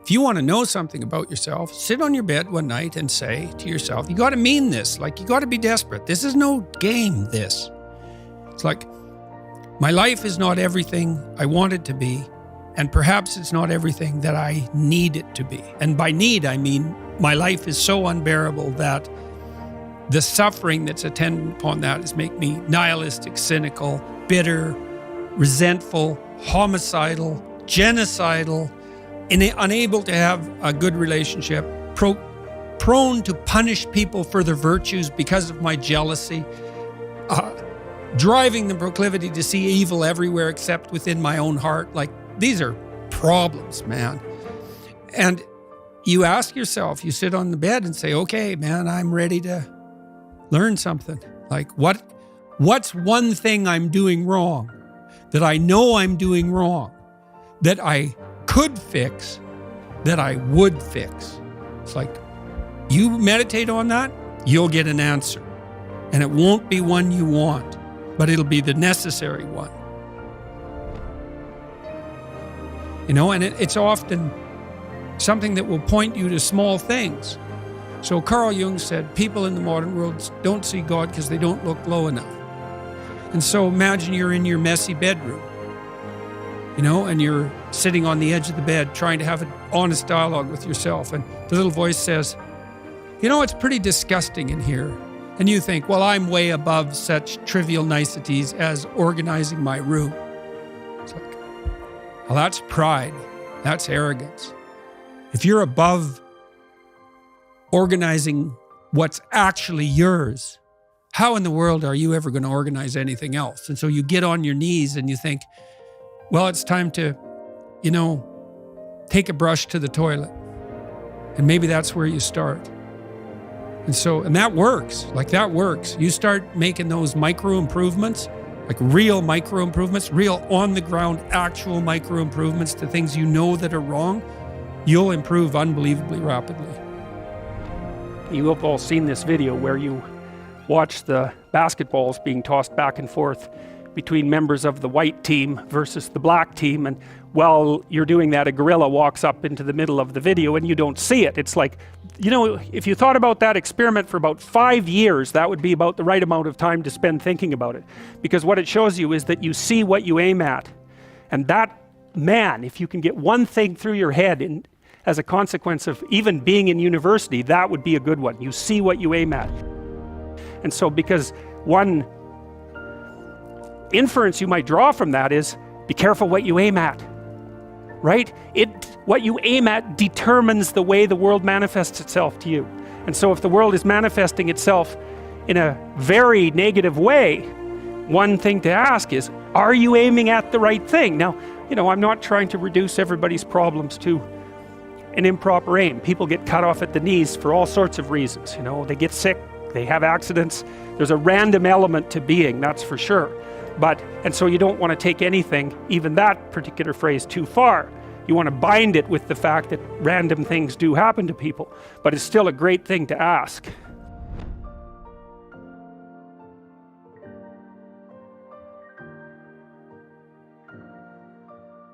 If you want to know something about yourself, sit on your bed one night and say to yourself, you got to mean this. Like, you got to be desperate. This is no game, this. It's like, my life is not everything I want it to be, and perhaps it's not everything that I need it to be. And by need, I mean my life is so unbearable that the suffering that's attendant upon that is make me nihilistic, cynical, bitter, resentful, homicidal, genocidal, unable to have a good relationship, prone to punish people for their virtues because of my jealousy, driving the proclivity to see evil everywhere except within my own heart. Like, these are problems, man. And you ask yourself, you sit on the bed and say, okay, man, I'm ready to learn something. Like, what's one thing I'm doing wrong that I know I'm doing wrong, that I could fix, that I would fix? It's like, you meditate on that, you'll get an answer. And it won't be one you want, but it'll be the necessary one. You know, and it's often something that will point you to small things. So Carl Jung said, people in the modern world don't see God because they don't look low enough. And so imagine you're in your messy bedroom, you know, and you're sitting on the edge of the bed trying to have an honest dialogue with yourself. And the little voice says, you know, it's pretty disgusting in here. And you think, well, I'm way above such trivial niceties as organizing my room. It's like, well, that's pride. That's arrogance. If you're above organizing what's actually yours, how in the world are you ever going to organize anything else? And so you get on your knees and you think, well, it's time to, you know, take a brush to the toilet. And maybe that's where you start. And that works. Like, that works. You start making those micro improvements, like real micro improvements, real on the ground, actual micro improvements to things you know that are wrong, you'll improve unbelievably rapidly. You have all seen this video where you watch the basketballs being tossed back and forth between members of the white team versus the black team, and while you're doing that, a gorilla walks up into the middle of the video and you don't see it. It's like, you know, if you thought about that experiment for about 5 years, that would be about the right amount of time to spend thinking about it. Because what it shows you is that you see what you aim at. And that, man, if you can get one thing through your head as a consequence of even being in university, that would be a good one. You see what you aim at. And so, because one inference you might draw from that is, be careful what you aim at, right? What you aim at determines the way the world manifests itself to you. And so if the world is manifesting itself in a very negative way, one thing to ask is, are you aiming at the right thing? Now, you know, I'm not trying to reduce everybody's problems to an improper aim. People get cut off at the knees for all sorts of reasons. You know, they get sick, they have accidents. There's a random element to being, that's for sure. And so you don't want to take anything, even that particular phrase, too far. You want to bind it with the fact that random things do happen to people, but it's still a great thing to ask.